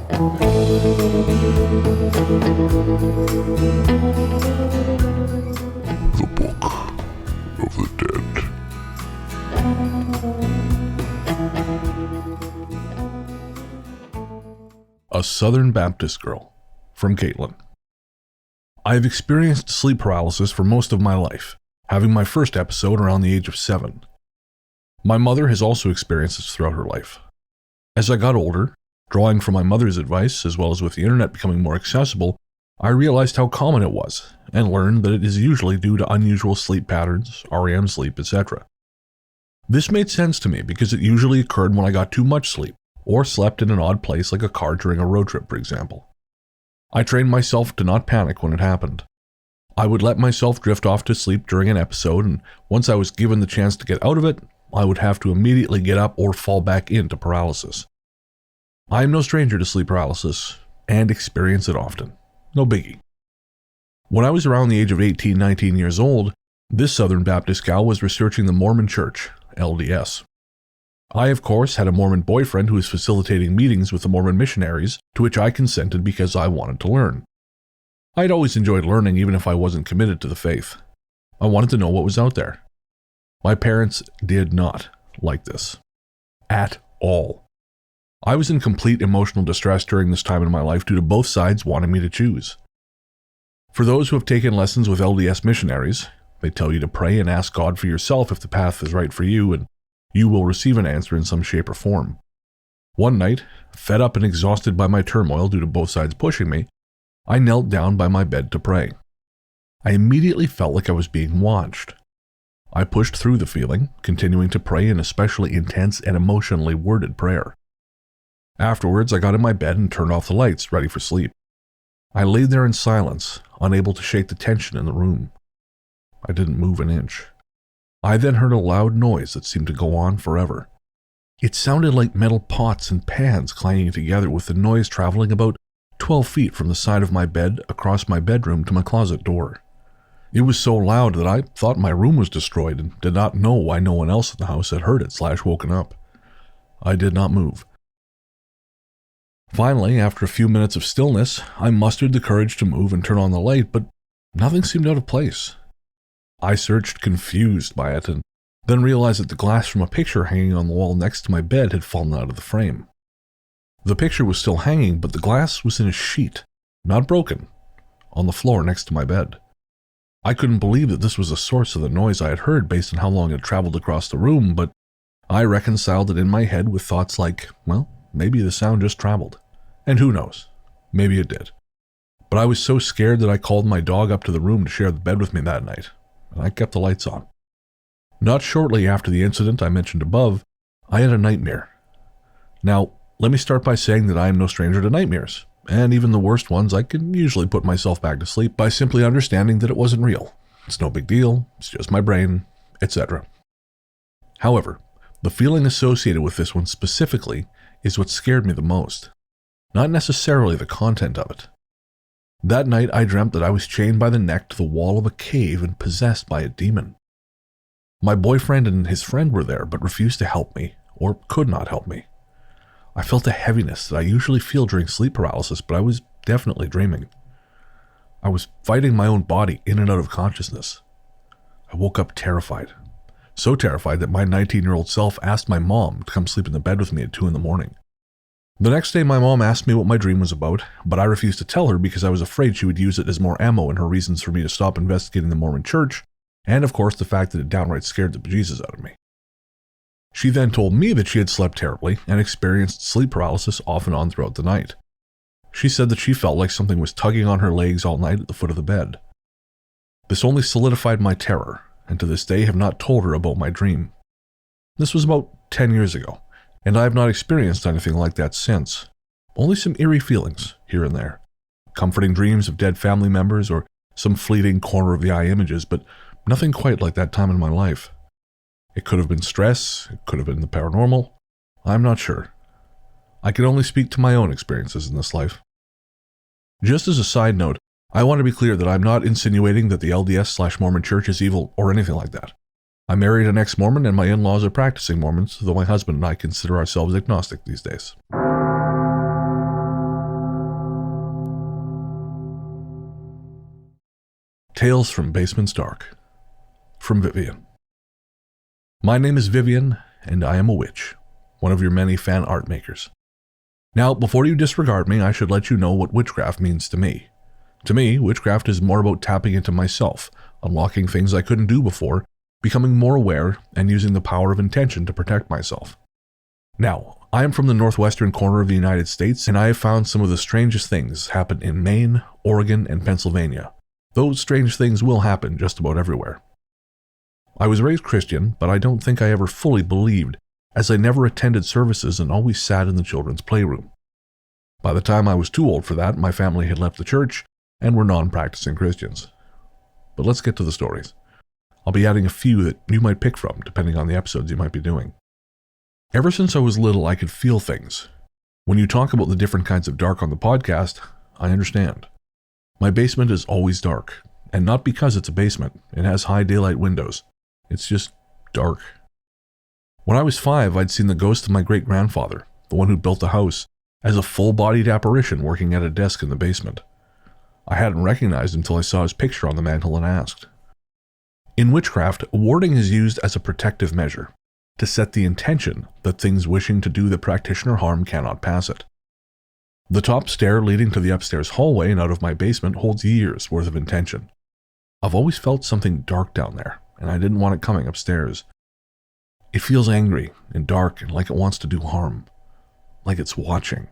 The Book of the Dead. A Southern Baptist Girl, from Caitlin. I have experienced sleep paralysis for most of my life, having my first episode around the age of 7. My mother has also experienced this throughout her life. As I got older, drawing from my mother's advice as well as with the internet becoming more accessible, I realized how common it was and learned that it is usually due to unusual sleep patterns, REM sleep, etc. This made sense to me because it usually occurred when I got too much sleep or slept in an odd place like a car during a road trip, for example. I trained myself to not panic when it happened. I would let myself drift off to sleep during an episode, and once I was given the chance to get out of it, I would have to immediately get up or fall back into paralysis. I am no stranger to sleep paralysis and experience it often. No biggie. When I was around the age of 18, 19 years old, this Southern Baptist gal was researching the Mormon Church, LDS. I, of course, had a Mormon boyfriend who was facilitating meetings with the Mormon missionaries, to which I consented because I wanted to learn. I had always enjoyed learning even if I wasn't committed to the faith. I wanted to know what was out there. My parents did not like this. At all. I was in complete emotional distress during this time in my life due to both sides wanting me to choose. For those who have taken lessons with LDS missionaries, they tell you to pray and ask God for yourself if the path is right for you, and you will receive an answer in some shape or form. One night, fed up and exhausted by my turmoil due to both sides pushing me, I knelt down by my bed to pray. I immediately felt like I was being watched. I pushed through the feeling, continuing to pray an especially intense and emotionally worded prayer. Afterwards, I got in my bed and turned off the lights, ready for sleep. I laid there in silence, unable to shake the tension in the room. I didn't move an inch. I then heard a loud noise that seemed to go on forever. It sounded like metal pots and pans clanging together, with the noise traveling about 12 feet from the side of my bed across my bedroom to my closet door. It was so loud that I thought my room was destroyed and did not know why no one else in the house had heard it / woken up. I did not move. Finally, after a few minutes of stillness, I mustered the courage to move and turn on the light, but nothing seemed out of place. I searched, confused by it, and then realized that the glass from a picture hanging on the wall next to my bed had fallen out of the frame. The picture was still hanging, but the glass was in a sheet, not broken, on the floor next to my bed. I couldn't believe that this was the source of the noise I had heard based on how long it had traveled across the room, but I reconciled it in my head with thoughts like, well, maybe the sound just traveled. And who knows? Maybe it did. But I was so scared that I called my dog up to the room to share the bed with me that night, and I kept the lights on. Not shortly after the incident I mentioned above, I had a nightmare. Now, let me start by saying that I am no stranger to nightmares, and even the worst ones I can usually put myself back to sleep by simply understanding that it wasn't real. It's no big deal, it's just my brain, etc. However, the feeling associated with this one specifically is what scared me the most. Not necessarily the content of it. That night I dreamt that I was chained by the neck to the wall of a cave and possessed by a demon. My boyfriend and his friend were there, but refused to help me, or could not help me. I felt a heaviness that I usually feel during sleep paralysis, but I was definitely dreaming. I was fighting my own body in and out of consciousness. I woke up terrified. So terrified that my 19-year-old self asked my mom to come sleep in the bed with me at 2 a.m. The next day my mom asked me what my dream was about, but I refused to tell her because I was afraid she would use it as more ammo in her reasons for me to stop investigating the Mormon Church, and of course the fact that it downright scared the bejesus out of me. She then told me that she had slept terribly and experienced sleep paralysis off and on throughout the night. She said that she felt like something was tugging on her legs all night at the foot of the bed. This only solidified my terror, and to this day have not told her about my dream. This was about 10 years ago, and I have not experienced anything like that since. Only some eerie feelings, here and there. Comforting dreams of dead family members or some fleeting corner of the eye images, but nothing quite like that time in my life. It could have been stress, it could have been the paranormal. I'm not sure. I can only speak to my own experiences in this life. Just as a side note, I want to be clear that I'm not insinuating that the LDS/Mormon Church is evil or anything like that. I married an ex-Mormon and my in-laws are practicing Mormons, though my husband and I consider ourselves agnostic these days. Tales from Basements Dark. From Vivian. My name is Vivian, and I am a witch, one of your many fan art makers. Now, before you disregard me, I should let you know what witchcraft means to me. To me, witchcraft is more about tapping into myself, unlocking things I couldn't do before, becoming more aware, and using the power of intention to protect myself. Now, I am from the northwestern corner of the United States, and I have found some of the strangest things happen in Maine, Oregon, and Pennsylvania. Those strange things will happen just about everywhere. I was raised Christian, but I don't think I ever fully believed, as I never attended services and always sat in the children's playroom. By the time I was too old for that, my family had left the church and were non-practicing Christians. But let's get to the stories. I'll be adding a few that you might pick from, depending on the episodes you might be doing. Ever since I was little, I could feel things. When you talk about the different kinds of dark on the podcast, I understand. My basement is always dark, and not because it's a basement. It has high daylight windows. It's just dark. When I was 5, I'd seen the ghost of my great-grandfather, the one who built the house, as a full-bodied apparition working at a desk in the basement. I hadn't recognized him until I saw his picture on the mantel and asked. In witchcraft, warding is used as a protective measure, to set the intention that things wishing to do the practitioner harm cannot pass it. The top stair leading to the upstairs hallway and out of my basement holds years' worth of intention. I've always felt something dark down there, and I didn't want it coming upstairs. It feels angry and dark and like it wants to do harm, like it's watching.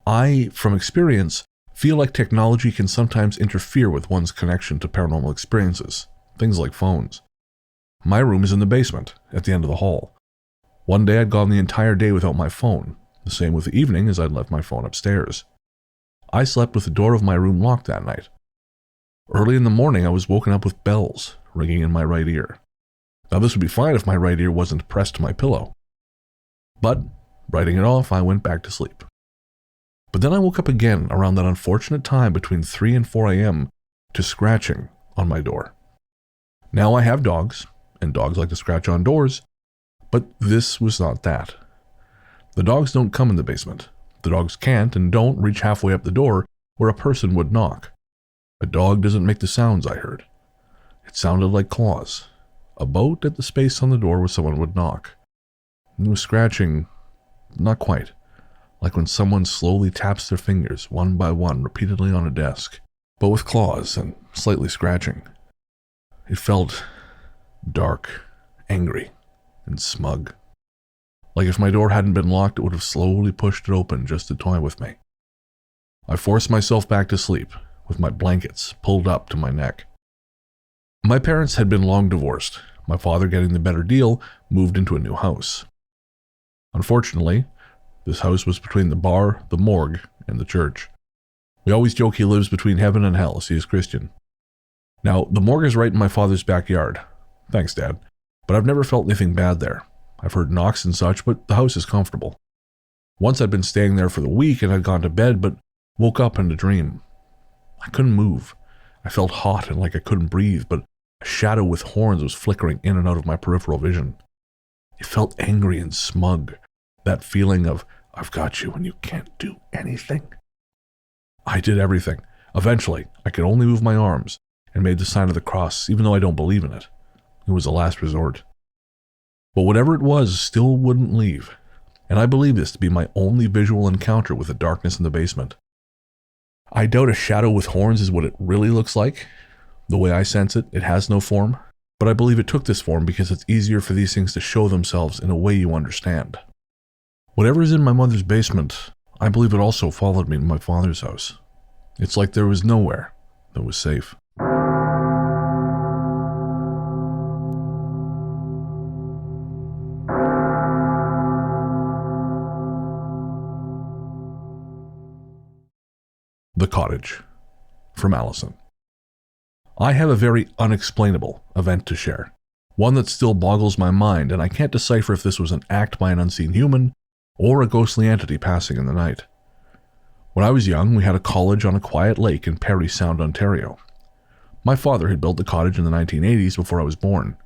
I, from experience, feel like technology can sometimes interfere with one's connection to paranormal experiences, things like phones. My room is in the basement, at the end of the hall. One day I'd gone the entire day without my phone, the same with the evening as I'd left my phone upstairs. I slept with the door of my room locked that night. Early in the morning I was woken up with bells ringing in my right ear. Now this would be fine if my right ear wasn't pressed to my pillow. But, writing it off, I went back to sleep. But then I woke up again around that unfortunate time between 3 and 4 a.m. to scratching on my door. Now I have dogs, and dogs like to scratch on doors, but this was not that. The dogs don't come in the basement. The dogs can't and don't reach halfway up the door where a person would knock. A dog doesn't make the sounds I heard. It sounded like claws, about at the space on the door where someone would knock. It was scratching, not quite, like when someone slowly taps their fingers one by one repeatedly on a desk, but with claws and slightly scratching. It felt dark, angry, and smug. Like if my door hadn't been locked, it would have slowly pushed it open just to toy with me. I forced myself back to sleep, with my blankets pulled up to my neck. My parents had been long divorced. My father, getting the better deal, moved into a new house. Unfortunately, this house was between the bar, the morgue, and the church. We always joke he lives between heaven and hell, as he is Christian. Now, the morgue is right in my father's backyard. Thanks, Dad. But I've never felt anything bad there. I've heard knocks and such, but the house is comfortable. Once I'd been staying there for the week and had gone to bed, but woke up in a dream. I couldn't move. I felt hot and like I couldn't breathe, but a shadow with horns was flickering in and out of my peripheral vision. It felt angry and smug. That feeling of, I've got you and you can't do anything. I did everything. Eventually, I could only move my arms and made the sign of the cross, even though I don't believe in it. It was a last resort. But whatever it was still wouldn't leave, and I believe this to be my only visual encounter with the darkness in the basement. I doubt a shadow with horns is what it really looks like. The way I sense it, it has no form, but I believe it took this form because it's easier for these things to show themselves in a way you understand. Whatever is in my mother's basement, I believe it also followed me to my father's house. It's like there was nowhere that was safe. The Cottage, from Allison. I have a very unexplainable event to share, one that still boggles my mind, and I can't decipher if this was an act by an unseen human or a ghostly entity passing in the night. When I was young, we had a college on a quiet lake in Parry Sound, Ontario. My father had built the cottage in the 1980s before I was born.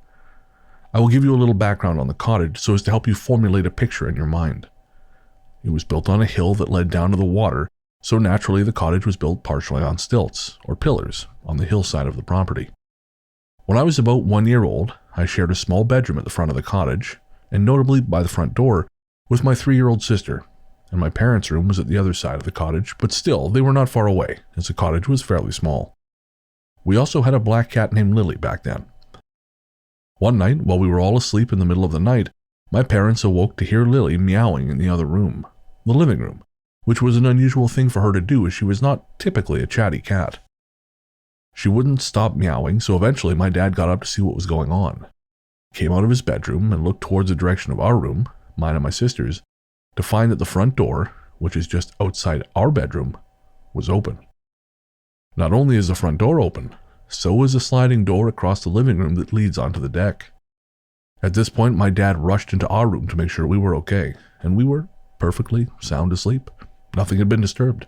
I will give you a little background on the cottage so as to help you formulate a picture in your mind. It was built on a hill that led down to the water So naturally, the cottage was built partially on stilts, or pillars, on the hillside of the property. When I was about 1 year old, I shared a small bedroom at the front of the cottage, and notably by the front door, with my 3-year-old sister, and my parents' room was at the other side of the cottage, but still, they were not far away, as the cottage was fairly small. We also had a black cat named Lily back then. One night, while we were all asleep in the middle of the night, my parents awoke to hear Lily meowing in the other room, the living room, which was an unusual thing for her to do as she was not typically a chatty cat. She wouldn't stop meowing, so eventually my dad got up to see what was going on. He came out of his bedroom and looked towards the direction of our room, mine and my sister's, to find that the front door, which is just outside our bedroom, was open. Not only is the front door open, so is the sliding door across the living room that leads onto the deck. At this point, my dad rushed into our room to make sure we were okay, and we were perfectly sound asleep. Nothing had been disturbed.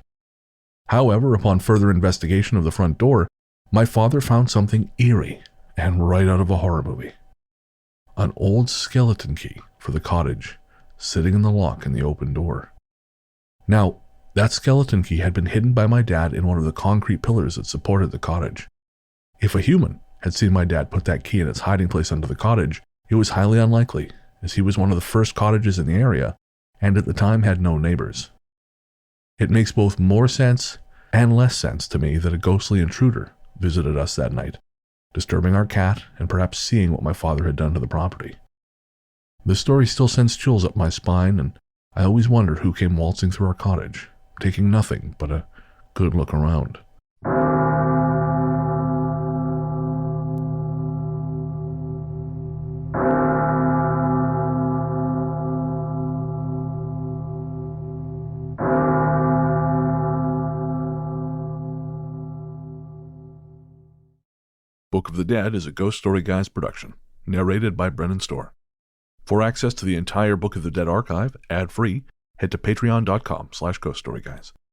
However, upon further investigation of the front door, my father found something eerie and right out of a horror movie. An old skeleton key for the cottage, sitting in the lock in the open door. Now, that skeleton key had been hidden by my dad in one of the concrete pillars that supported the cottage. If a human had seen my dad put that key in its hiding place under the cottage, it was highly unlikely, as he was one of the first cottages in the area, and at the time had no neighbors. It makes both more sense and less sense to me that a ghostly intruder visited us that night, disturbing our cat and perhaps seeing what my father had done to the property. This story still sends chills up my spine, and I always wondered who came waltzing through our cottage, taking nothing but a good look around. Book of the Dead is a Ghost Story Guys production, narrated by Brennan Storr. For access to the entire Book of the Dead archive, ad-free, head to patreon.com/ghoststoryguys.